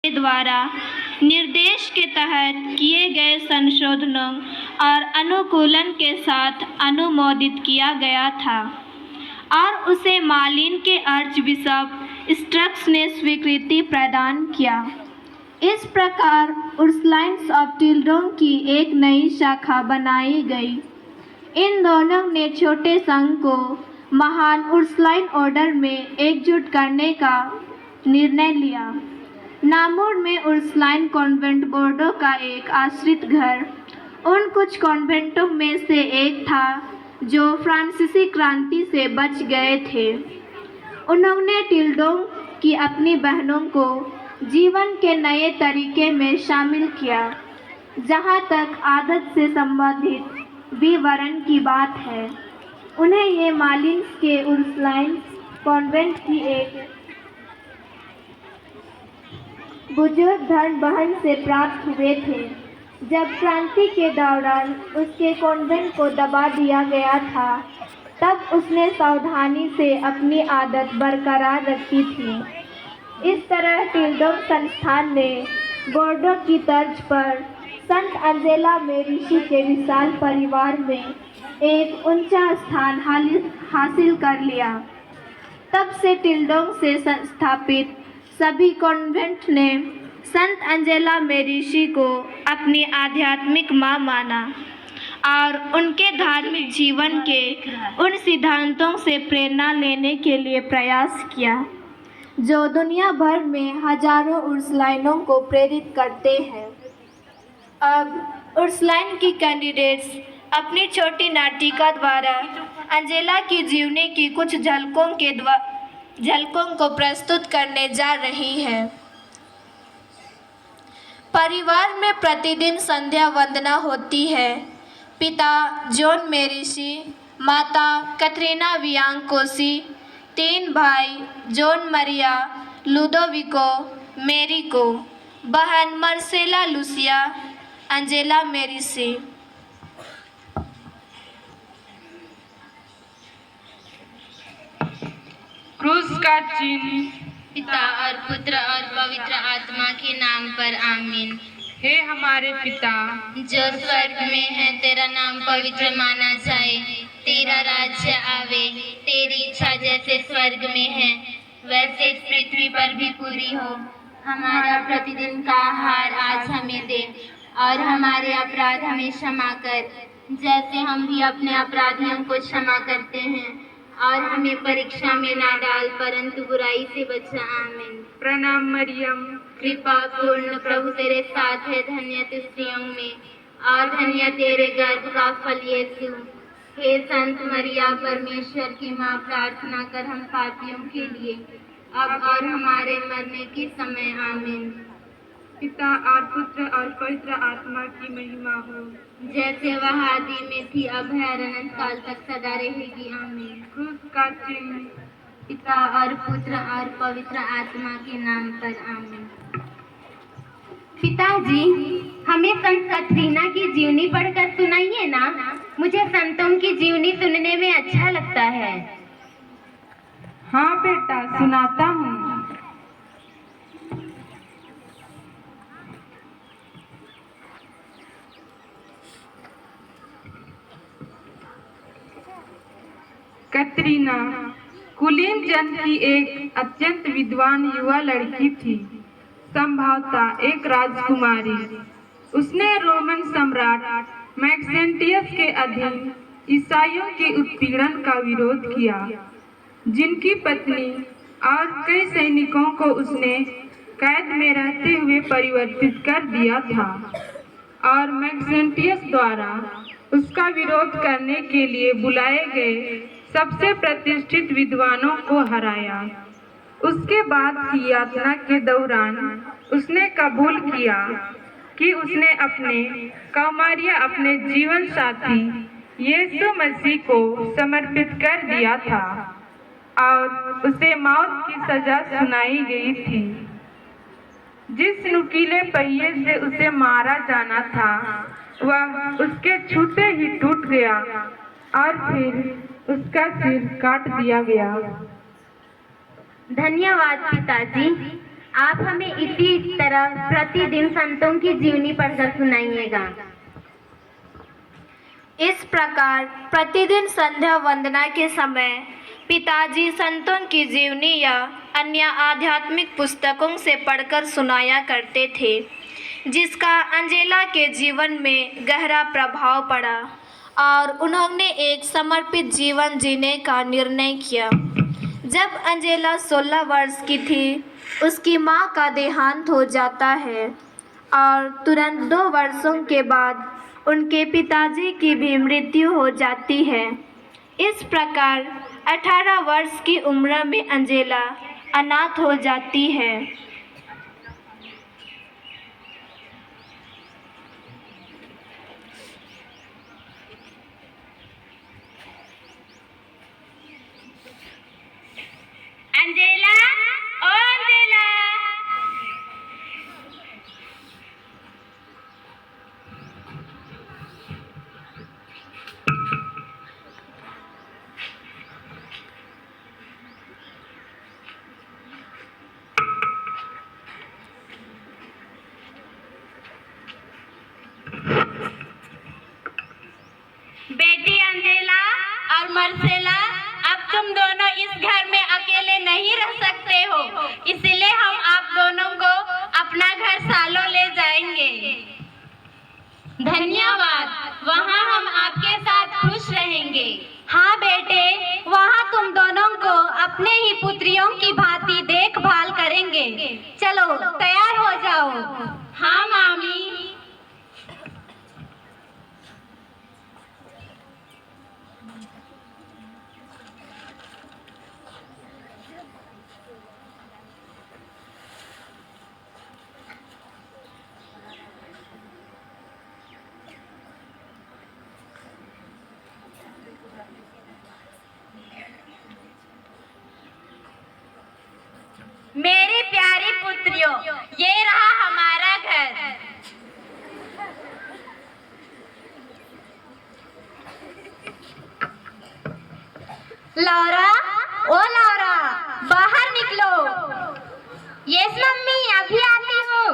के द्वारा निर्देश के तहत किए गए संशोधनों और अनुकूलन के साथ अनुमोदित किया गया था और उसे मार्लिन के आर्चबिशप स्ट्रक्स ने स्वीकृति प्रदान किया। इस प्रकार उर्सुलाइन्स ऑफ टिल्डोन की एक नई शाखा बनाई गई। इन दोनों ने छोटे संघ को महान उर्सुलाइन ऑर्डर में एकजुट करने का निर्णय लिया। नामूर में उर्सुलाइन कॉन्वेंट बोर्डो का एक आश्रित घर उन कुछ कॉन्वेंटों में से एक था जो फ्रांसीसी क्रांति से बच गए थे। उन्होंने टिल्डोन की अपनी बहनों को जीवन के नए तरीके में शामिल किया। जहाँ तक आदत से संबंधित विवरण की बात है, उन्हें ये मार्लिन्स के उर्सुलाइन कॉन्वेंट की एक बुजुर्ग धर्म बहन से प्राप्त हुए थे। जब क्रांति के दौरान उसके कॉन्वेंट को दबा दिया गया था, तब उसने सावधानी से अपनी आदत बरकरार रखी थी। इस तरह टिल्डोन संस्थान ने बोर्डो की तर्ज पर संत अंजेला मेरिशी के विशाल परिवार में एक ऊंचा स्थान हासिल कर लिया। तब से टिल्डोन से संस्थापित सभी कॉन्वेंट ने संत अंजेला मेरिशी को अपनी आध्यात्मिक माँ माना और उनके धार्मिक जीवन के उन सिद्धांतों से प्रेरणा लेने के लिए प्रयास किया जो दुनिया भर में हजारों उर्सुलाइनों को प्रेरित करते हैं। अब उर्सुलाइन की कैंडिडेट्स अपनी छोटी नाटिका द्वारा अंजेला की जीवनी की कुछ झलकों को प्रस्तुत करने जा रही हैं। परिवार में प्रतिदिन संध्या वंदना होती है। पिता जॉन मेरिशी, माता कैथरीना वियांकोसी, 3 भाई जॉन मरिया, लुडोविको, मेरिको, बहन मार्सेला लुसिया, अंजेला मेरिशी। क्रूस का चिन्ह पिता और पुत्र और पवित्र आत्मा के नाम पर आमीन। हे हमारे पिता जो स्वर्ग में है, तेरा नाम पवित्र माना जाए, तेरा राज्य आवे, तेरी इच्छा जैसे स्वर्ग में है वैसे इस पृथ्वी पर भी पूरी हो। हमारा प्रतिदिन का आहार आज हमें दे और हमारे अपराध हमें क्षमा कर, जैसे हम भी अपने अपराधियों को क्षमा करते हैं, और हमें परीक्षा में ना डाल परंतु बुराई से बचा। आमीन। प्रणाम मरियम, कृपा पूर्ण प्रभु तेरे साथ है, धन्य तू स्त्रियों में और धन्य तेरे गर्भ का फल यीशु। हे संत मरिया परमेश्वर की माँ, प्रार्थना कर हम पापियों के लिए अब और हमारे मरने के समय। आमीन। पिता और पुत्र और पवित्र आत्मा की महिमा हो, जैसे वह आदि में थी, अब है और अनंत काल तक सदा रहेगी। आमीन। क्रूस का चिन्ह पिता और पुत्र और पवित्र आत्मा के नाम पर। आमीन। पिताजी, हमें संत कैथरीना की जीवनी पढ़कर सुनाइए ना। मुझे संतों की जीवनी सुनने में अच्छा लगता है। हाँ बेटा, सुनाता हूँ। कैथरीना कुलीन जन की एक अत्यंत विद्वान युवा लड़की थी, संभवतः एक राजकुमारी। उसने रोमन सम्राट मैक्सेंटियस के अधीन ईसाइयों के उत्पीड़न का विरोध किया, जिनकी पत्नी और कई सैनिकों को उसने कैद में रहते हुए परिवर्तित कर दिया था और मैक्सेंटियस द्वारा उसका विरोध करने के लिए बुलाए गए सबसे प्रतिष्ठित विद्वानों को हराया। उसके बाद की यात्रा के दौरान उसने कबूल किया कि उसने अपने कौमार्य अपने जीवन साथी यीशु मसीह को समर्पित कर दिया था और उसे मौत की सजा सुनाई गई थी। जिस नुकीले पहिए से उसे मारा जाना था वह उसके छूते ही टूट गया और फिर उसका सिर काट दिया गया। धन्यवाद पिताजी, आप हमें इसी तरह तरह प्रतिदिन संतों की जीवनी पढ़कर सुनाइएगा। इस प्रकार प्रतिदिन संध्या वंदना के समय पिताजी संतों की जीवनी या अन्य आध्यात्मिक पुस्तकों से पढ़कर सुनाया करते थे, जिसका अंजेला के जीवन में गहरा प्रभाव पड़ा और उन्होंने एक समर्पित जीवन जीने का निर्णय किया। जब अंजेला 16 वर्ष की थी, उसकी मां का देहांत हो जाता है और तुरंत 2 वर्षों के बाद उनके पिताजी की भी मृत्यु हो जाती है। इस प्रकार 18 वर्ष की उम्र में अंजेला अनाथ हो जाती है। अंजेला, ओ अंजेला। बेटी अंजेला और मर्सेला, अब तुम दोनों इस घर में अकेले नहीं रह सकते हो, इसलिए हम आप दोनों को अपना घर सालों ले जाएंगे। धन्यवाद, वहाँ हम आपके साथ खुश रहेंगे। हाँ बेटे, वहाँ तुम दोनों को अपने ही पुत्रियों की भांति देखभाल करेंगे। चलो तैयार हो जाओ। हाँ मामी। मेरी प्यारी पुत्रियों, ये रहा हमारा घर। लौरा, ओ लौरा, बाहर निकलो। यस मम्मी, अभी आती हूँ।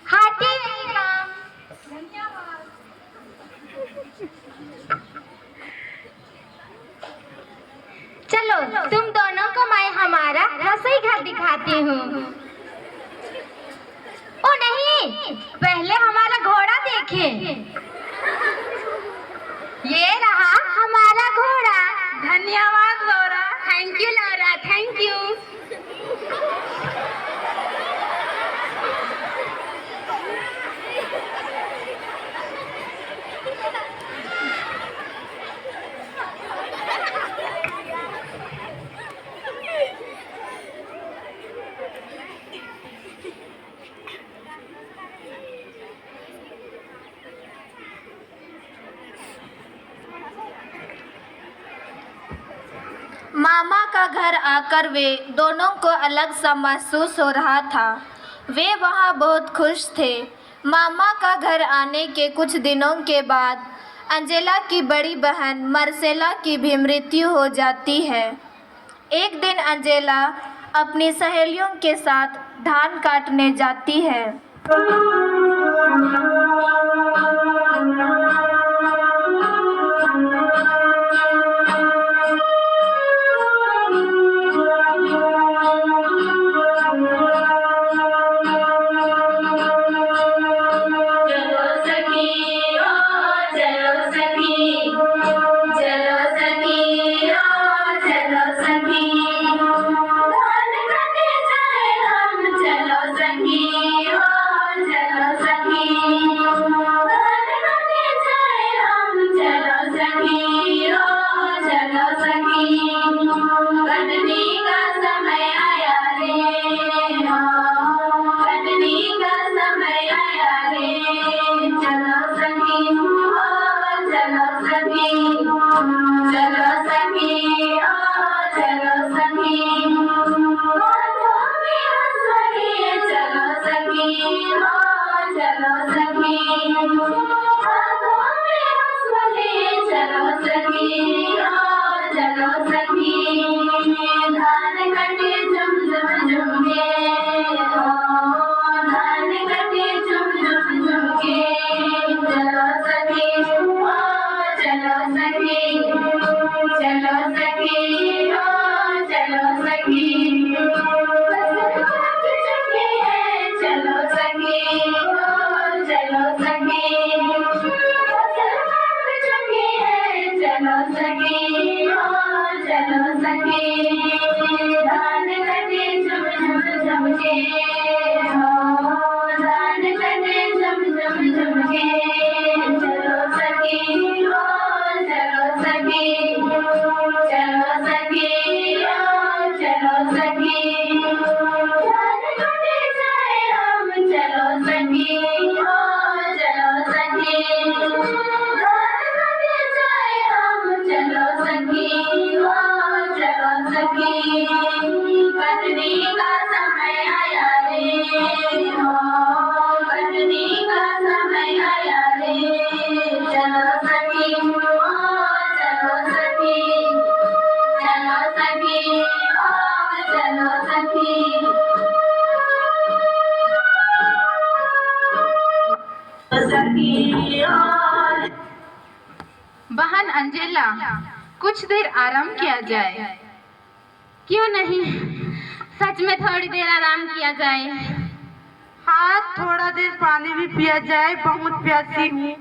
हाथी चलो तुम दोनों को मैं हमारा रसोई घर दिखाती हूँ। ओ नहीं, पहले हमारा घोड़ा देखें। ये रहा हमारा घोड़ा। धन्यवाद Laura. Thank you Laura, thank you. मामा का घर आकर वे दोनों को अलग सा महसूस हो रहा था। वे वहाँ बहुत खुश थे। मामा का घर आने के कुछ दिनों के बाद अंजेला की बड़ी बहन मर्सेला की भी मृत्यु हो जाती है। एक दिन अंजेला अपनी सहेलियों के साथ धान काटने जाती है। चलो सखी बहन अंजेला, कुछ देर आराम किया जाए। क्यों नहीं, सच में थोड़ी देर आराम किया जाए। हाँ, थोड़ा देर पानी भी पिया जाए, बहुत प्यासी हूँ।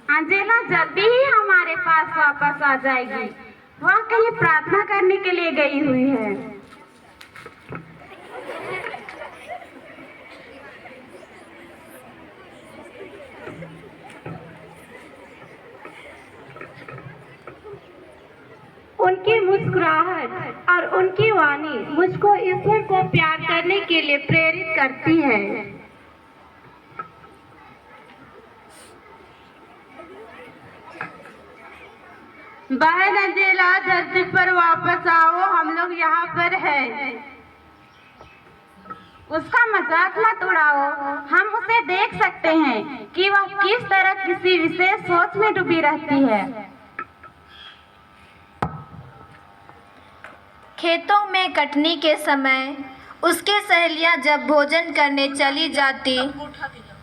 अंजेला जल्दी ही हमारे पास वापस आ जाएगी। वह कहीं प्रार्थना करने के लिए गई हुई है। उनकी मुस्कुराहट और उनकी वाणी मुझको ईश्वर को प्यार करने के लिए प्रेरित करती है। बहन अंजेला, धरती पर वापस आओ, हम लोग यहाँ पर हैं। उसका मजाक मत उड़ाओ। हम उसे देख सकते हैं कि वह किस तरह किसी विशेष सोच में डूबी रहती है। खेतों में कटनी के समय उसके सहेलियां जब भोजन करने चली जाती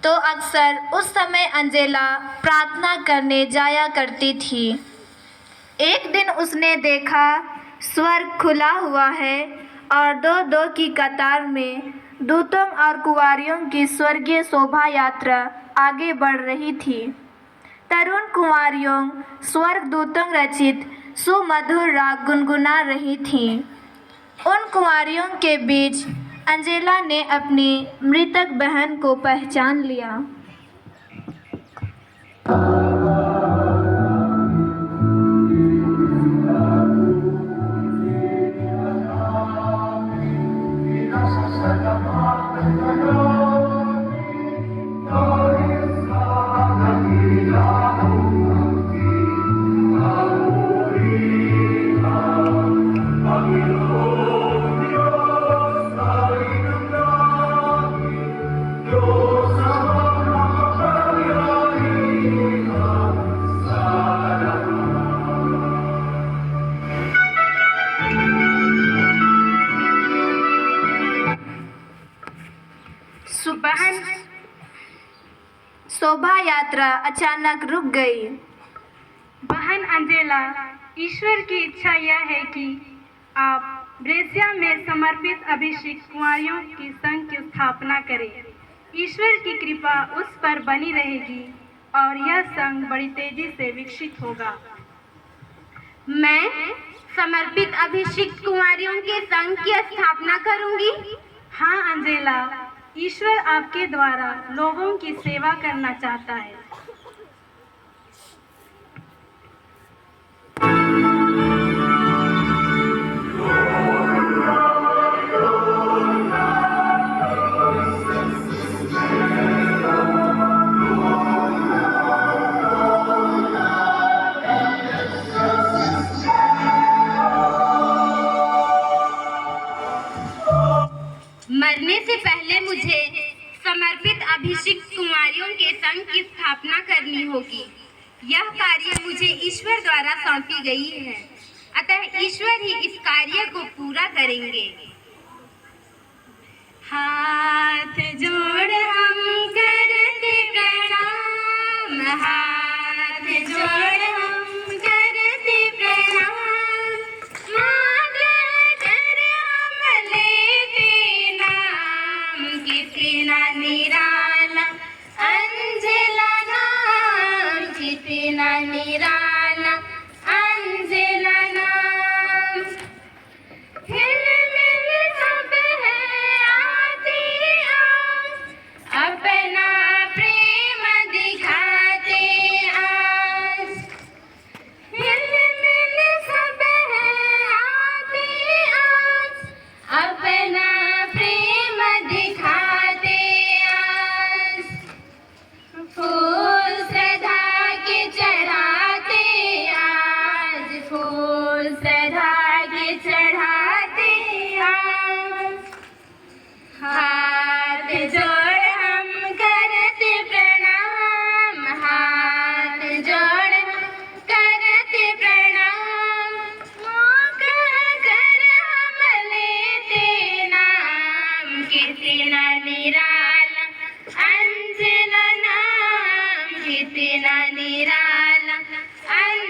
तो अक्सर उस समय अंजेला प्रार्थना करने जाया करती थी। एक दिन उसने देखा स्वर्ग खुला हुआ है और दो दो की कतार में दूतों और कुंवारियों की स्वर्गीय शोभा यात्रा आगे बढ़ रही थी। तरुण कुंवारियों स्वर्गदूतों रचित सुमधुर राग गुनगुना रही थीं। उन कुंवारियों के बीच अंजेला ने अपनी मृतक बहन को पहचान लिया। शोभा यात्रा अचानक रुक गई। बहन अंजेला, ईश्वर की इच्छा यह है कि आप ब्रेसिया में समर्पित अभिषिक्त कुंवारियों की संघ की स्थापना करें। ईश्वर की कृपा उस पर बनी रहेगी और यह संघ बड़ी तेजी से विकसित होगा। मैं समर्पित अभिषिक्त कुंवारियों के संघ की स्थापना करूंगी। हाँ अंजेला, ईश्वर आपके द्वारा लोगों की सेवा करना चाहता है। करनी होगी। यह कार्य मुझे ईश्वर द्वारा सौंपी गई है, अतः ईश्वर ही इस कार्य को पूरा करेंगे। हाथ जोड़ हम करते प्रणाम, हाथ जोड़ हम करते प्रणाम, मांग कर हम लेते नाम, कितना निराला अंजला नाम, कितना निराला अंजला नाम। हिलमिल सब है आती आस, अपना प्रेम दिखाते आस। हिलमिल सब है आती आस, अपना प्रेम दिखाते आस। फूल श्रद्धा के चढ़ाते आज, फूल श्रद्धा के चढ़ाते आज। हाथ जोड़ हम करते प्रणाम, हाथ जोड़ हम करते प्रणाम, मांग कर हम लेते नाम, कितना निराला अंजला नाम, कितना निराला अंजला